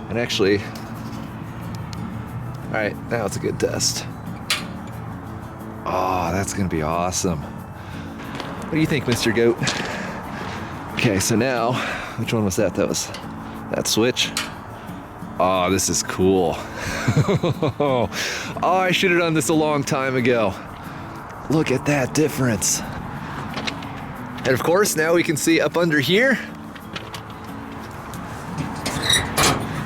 And actually, all right, now it's a good test. Oh, that's gonna be awesome. What do you think, Mr. Goat? Okay, so now, which one was that? That was that switch. Oh, this is cool. Oh, I should have done this a long time ago. Look at that difference. And of course, now we can see up under here.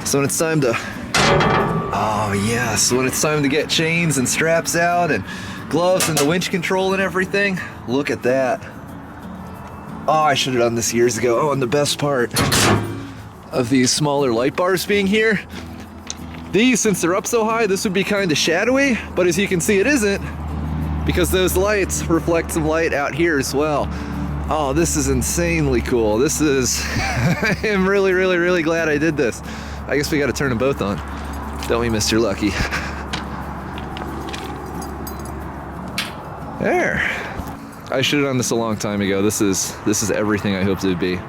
So when it's time to, oh yes, when it's time to get chains and straps out and gloves and the winch control and everything, look at that. Oh, I should have done this years ago. Oh, and the best part of these smaller light bars being here, these, since they're up so high, this would be kind of shadowy, but as you can see, it isn't, because those lights reflect some light out here as well. Oh, this is insanely cool. This is, I am really, really, really glad I did this. I guess we got to turn them both on, don't we, Mr. Lucky? There. I should have done this a long time ago. This is everything I hoped it would be.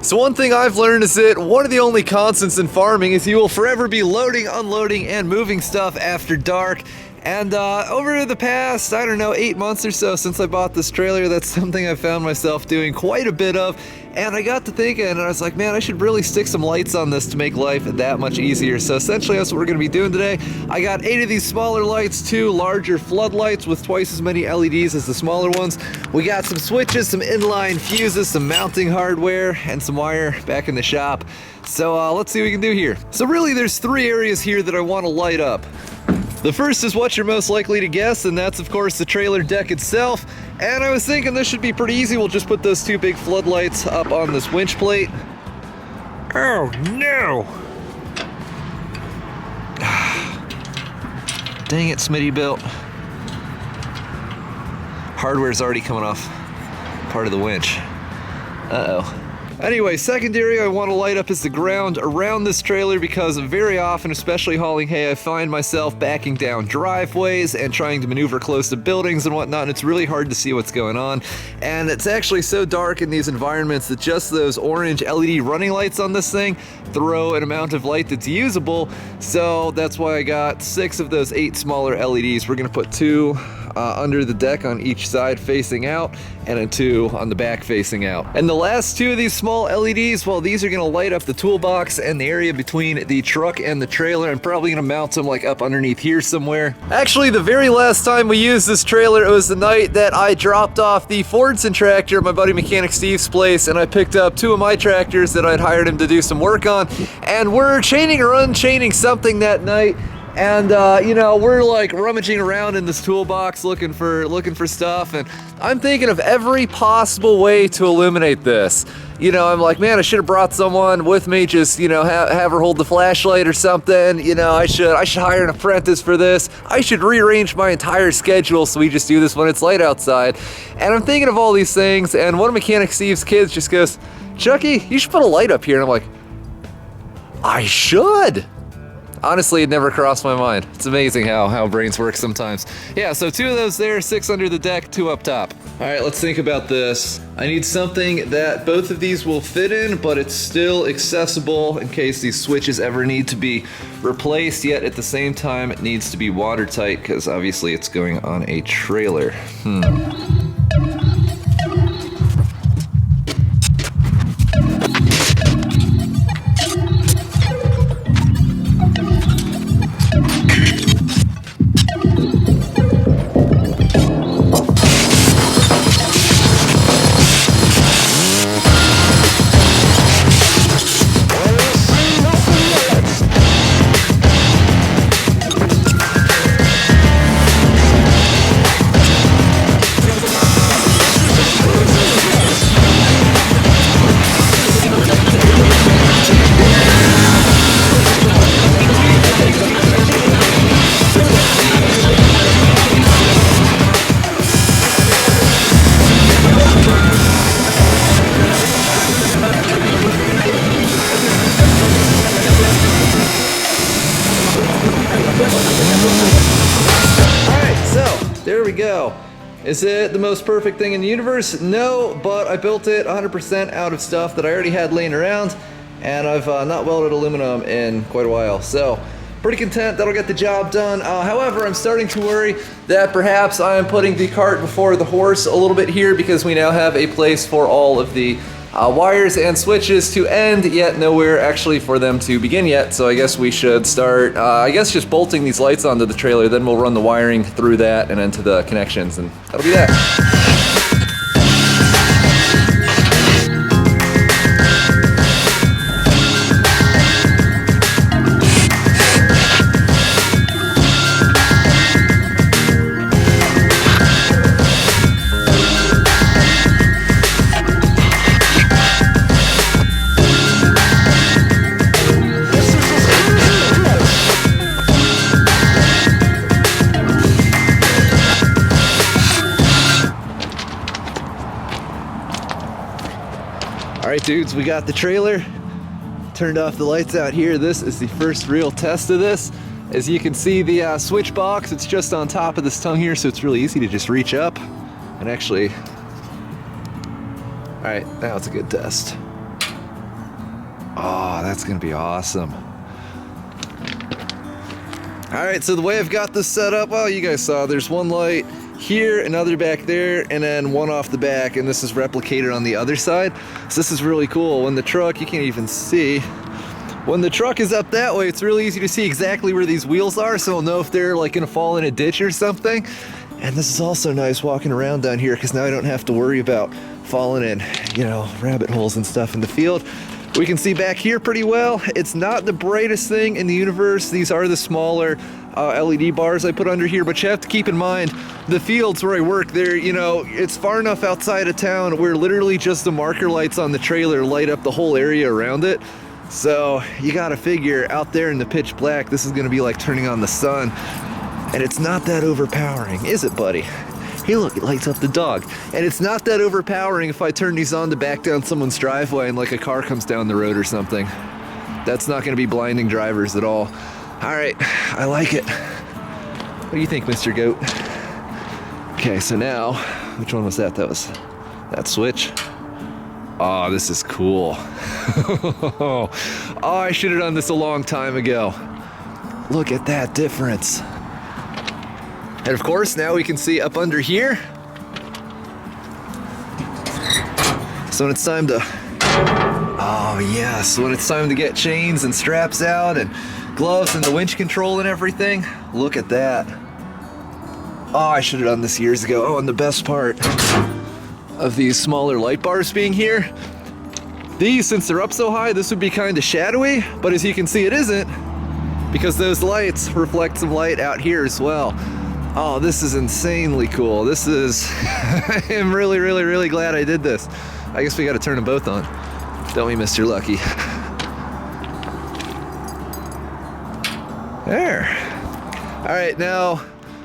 So one thing I've learned is that one of the only constants in farming is you will forever be loading, unloading, and moving stuff after dark. And over the past, I don't know, 8 months or so since I bought this trailer, that's something I've found myself doing quite a bit of. And I got to thinking, and I was like, man, I should really stick some lights on this to make life that much easier. So essentially that's what we're gonna be doing today. I got 8 of these smaller lights, 2 larger floodlights with twice as many LEDs as the smaller ones. We got some switches, some inline fuses, some mounting hardware, and some wire back in the shop. So let's see what we can do here. So really there's 3 areas here that I wanna light up. The first is what you're most likely to guess, and that's of course the trailer deck itself. And I was thinking this should be pretty easy. We'll just put those 2 big floodlights up on this winch plate. Oh no! Dang it, Smitty built. Hardware's already coming off part of the winch. Uh-oh. Anyway, secondary I want to light up is the ground around this trailer, because very often, especially hauling hay, I find myself backing down driveways and trying to maneuver close to buildings and whatnot, and it's really hard to see what's going on. And it's actually so dark in these environments that just those orange LED running lights on this thing throw an amount of light that's usable. So that's why I got 6 of those 8 smaller LEDs. We're gonna put 2 under the deck on each side facing out, and then 2 on the back facing out. And the last 2 of these small LEDs, well, these are gonna light up the toolbox and the area between the truck and the trailer. I'm probably gonna mount them like up underneath here somewhere. Actually, the very last time we used this trailer, it was the night that I dropped off the Fordson tractor at my buddy Mechanic Steve's place, and I picked up 2 of my tractors that I'd hired him to do some work on, and we're chaining or unchaining something that night. And you know, we're like rummaging around in this toolbox looking for stuff, and I'm thinking of every possible way to eliminate this. You know, I'm like, man, I should have brought someone with me, just, you know, have her hold the flashlight or something. You know, I should hire an apprentice for this. I should rearrange my entire schedule so we just do this when it's light outside. And I'm thinking of all these things, and one of Mechanic Steve's kids just goes, Chucky, you should put a light up here. And I'm like, I should. Honestly, it never crossed my mind. It's amazing how brains work sometimes. Yeah, so 2 of those there, 6 under the deck, 2 up top. All right, let's think about this. I need something that both of these will fit in, but it's still accessible in case these switches ever need to be replaced, yet at the same time it needs to be watertight, because obviously it's going on a trailer. There we go. Is it the most perfect thing in the universe? No, but I built it 100% out of stuff that I already had laying around. and I've not welded aluminum in quite a while, so pretty content that'll get the job done. However, I'm starting to worry that perhaps I am putting the cart before the horse a little bit here, because we now have a place for all of the wires and switches to end, yet nowhere actually for them to begin yet. So I guess we should start, just bolting these lights onto the trailer, then we'll run the wiring through that and into the connections, and that'll be that. Alright dudes, we got the trailer, turned off the lights out here. This is the first real test of this. As you can see, the switch box, it's just on top of this tongue here, so it's really easy to just reach up and actually... Alright, now it's a good test. Oh, that's gonna be awesome. Alright, so the way I've got this set up, well, you guys saw there's one light here, another back there, and then one off the back, and this is replicated on the other side. So this is really cool. When the truck, you can't even see. When the truck is up that way, it's really easy to see exactly where these wheels are, so we'll know if they're like gonna fall in a ditch or something. And this is also nice walking around down here, because now I don't have to worry about falling in, you know, rabbit holes and stuff in the field. We can see back here pretty well. It's not the brightest thing in the universe. These are the smaller LED bars I put under here, but you have to keep in mind the fields where I work there, you know, it's far enough outside of town where literally just the marker lights on the trailer light up the whole area around it. So you gotta figure out there in the pitch black, this is gonna be like turning on the sun, and it's not that overpowering, is it, buddy? Hey look, it lights up the dog. And it's not that overpowering if I turn these on to back down someone's driveway and like a car comes down the road or something. That's not gonna be blinding drivers at all. All right, I like it. What do you think, Mr. Goat? Okay, so now, which one was that? That was that switch. Oh, this is cool. Oh, I should have done this a long time ago. Look at that difference. And of course, now we can see up under here. So when it's time to, oh yes, when it's time to get chains and straps out and gloves and the winch control and everything, look at that. Oh, I should have done this years ago. Oh, and the best part of these smaller light bars being here, these, since they're up so high, this would be kind of shadowy, but as you can see, it isn't, because those lights reflect some light out here as well. Oh, this is insanely cool. This is, I am really, really, really glad I did this. I guess we got to turn them both on, don't we, Mr. Lucky? There. All right, now,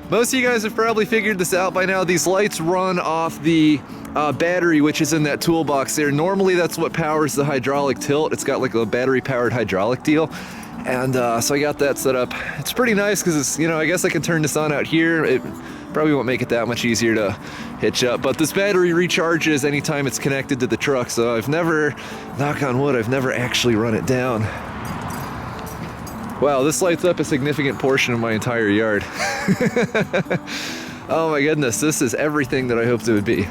most of you guys have probably figured this out by now. These lights run off the battery, which is in that toolbox there. Normally, that's what powers the hydraulic tilt. It's got like a battery-powered hydraulic deal. And so I got that set up. It's pretty nice because it's, you know, I guess I can turn this on out here. It probably won't make it that much easier to hitch up, but this battery recharges anytime it's connected to the truck. So I've never, knock on wood, I've never actually run it down. Wow, this lights up a significant portion of my entire yard. Oh my goodness, this is everything that I hoped it would be.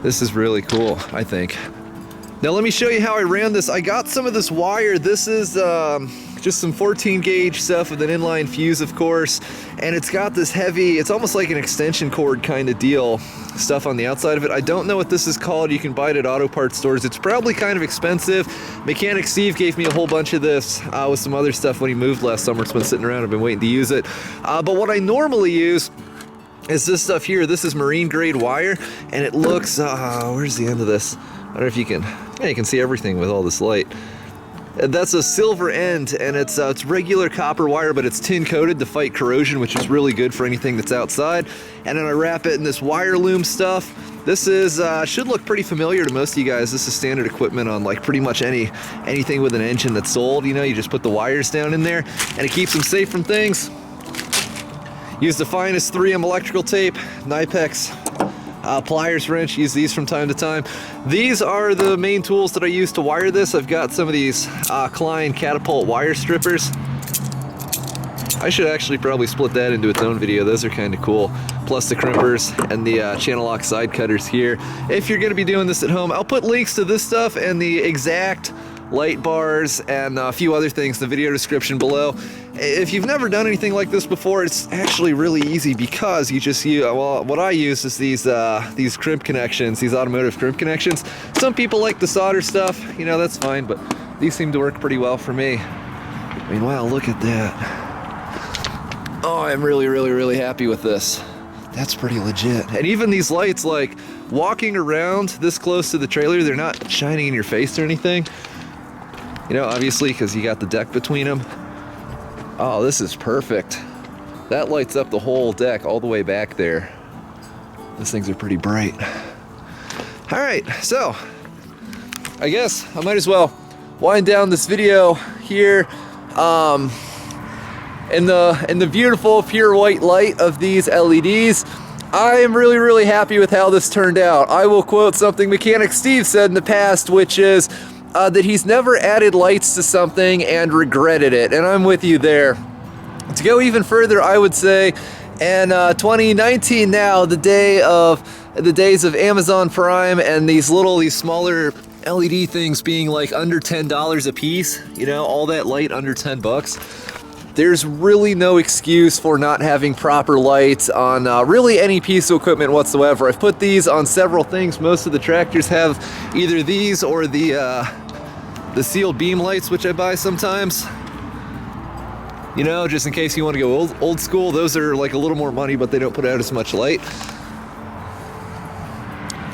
This is really cool, I think. Now let me show you how I ran this. I got some of this wire. This is just some 14 gauge stuff with an inline fuse, of course, and it's got this heavy, it's almost like an extension cord kind of deal stuff on the outside of it. I don't know what this is called. You can buy it at auto parts stores. It's probably kind of expensive. Mechanic Steve gave me a whole bunch of this with some other stuff when he moved last summer. It's been sitting around. I've been waiting to use it. But what I normally use is this stuff here. This is marine grade wire, and it looks, where's the end of this? I don't know if you can, yeah, you can see everything with all this light. And that's a silver end, and it's regular copper wire, but it's tin coated to fight corrosion, which is really good for anything that's outside. And then I wrap it in this wire loom stuff. This is should look pretty familiar to most of you guys. This is standard equipment on like pretty much anything with an engine that's sold. You know, you just put the wires down in there, and it keeps them safe from things. Use the finest 3M electrical tape, KNIPEX. Pliers-Wrench, use these from time to time. These are the main tools that I use to wire this. I've got some of these Klein Catapult wire strippers. I should actually probably split that into its own video. Those are kind of cool. Plus the crimpers and the channel lock side cutters here. If you're going to be doing this at home, I'll put links to this stuff and the exact light bars and a few other things in the video description below. If you've never done anything like this before, it's actually really easy because you just use, well, what I use is these crimp connections, these automotive crimp connections. Some people like the solder stuff, you know, that's fine, but these seem to work pretty well for me. I mean, wow, look at that. Oh, I'm really happy with this. That's pretty legit. And even these lights, like walking around this close to the trailer, they're not shining in your face or anything. You know, obviously, because you got the deck between them. Oh, this is perfect. That lights up the whole deck all the way back there. Those things are pretty bright. All right, so I guess I might as well wind down this video here. In the beautiful pure white light of these LEDs, I am really happy with how this turned out. I will quote something Mechanic Steve said in the past, which is that he's never added lights to something and regretted it, and I'm with you there. To go even further, I would say in 2019 now, the days of Amazon Prime and these smaller LED things being like under $10 a piece, you know, all that light under 10 bucks. There's really no excuse for not having proper lights on really any piece of equipment whatsoever. I've put these on several things. Most of the tractors have either these or the sealed beam lights, which I buy sometimes. You know, just in case you want to go old school. Those are like a little more money, but they don't put out as much light.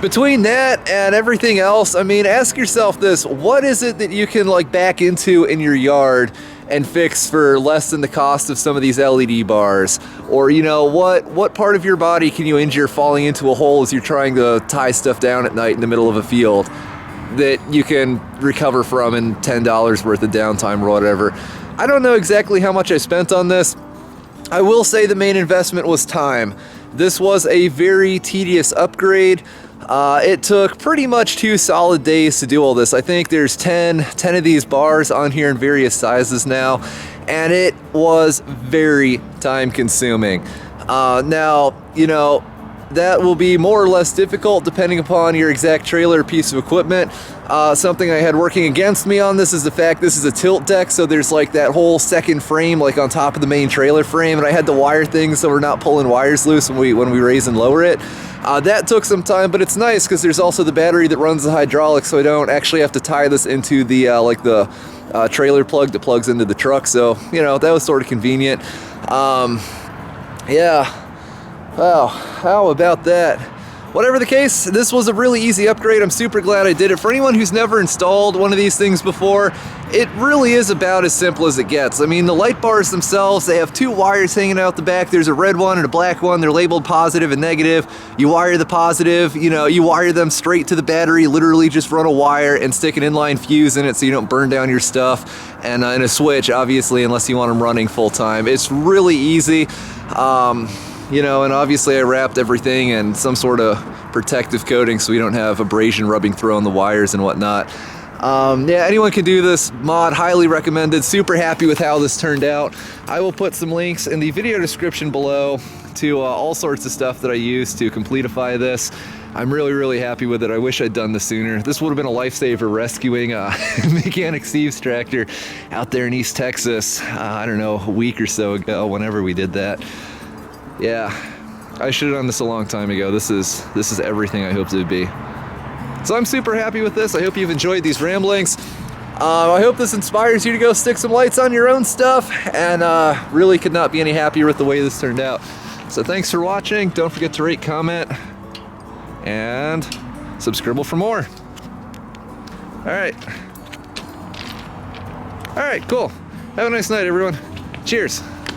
Between that and everything else, I mean, ask yourself this: what is it that you can like back into in your yard and fix for less than the cost of some of these LED bars? Or, you know, what part of your body can you injure falling into a hole as you're trying to tie stuff down at night in the middle of a field that you can recover from in $10 worth of downtime or whatever? I don't know exactly how much I spent on this. I will say the main investment was time. This was a very tedious upgrade. It took pretty much 2 solid days to do all this. I think there's 10 of these bars on here in various sizes now, and it was very time consuming. Now, you know, that will be more or less difficult depending upon your exact trailer or piece of equipment. Something I had working against me on this is the fact this is a tilt deck, so there's like that whole second frame like on top of the main trailer frame, and I had to wire things so we're not pulling wires loose when we raise and lower it. That took some time, but it's nice because there's also the battery that runs the hydraulics, so I don't actually have to tie this into the trailer plug that plugs into the truck. So, you know, that was sort of convenient. Yeah. Wow, how about that? Whatever the case, this was a really easy upgrade. I'm super glad I did it. For anyone who's never installed one of these things before, it really is about as simple as it gets. I mean, the light bars themselves, they have 2 wires hanging out the back. There's a red one and a black one. They're labeled positive and negative. You wire the positive, you know, you wire them straight to the battery, literally just run a wire and stick an inline fuse in it so you don't burn down your stuff. And a switch, obviously, unless you want them running full time. It's really easy. You know, and obviously I wrapped everything in some sort of protective coating so we don't have abrasion rubbing through on the wires and whatnot. Yeah, anyone can do this mod, highly recommended. Super happy with how this turned out. I will put some links in the video description below to all sorts of stuff that I use to completify this. I'm really happy with it. I wish I'd done this sooner. This would have been a lifesaver rescuing Mechanic Steve's tractor out there in East Texas, I don't know, a week or so ago, whenever we did that. Yeah, I should have done this a long time ago. This is everything I hoped it would be. So I'm super happy with this. I hope you've enjoyed these ramblings. I hope this inspires you to go stick some lights on your own stuff, and really could not be any happier with the way this turned out. So thanks for watching. Don't forget to rate, comment, and subscribe for more. All right, cool. Have a nice night, everyone. Cheers.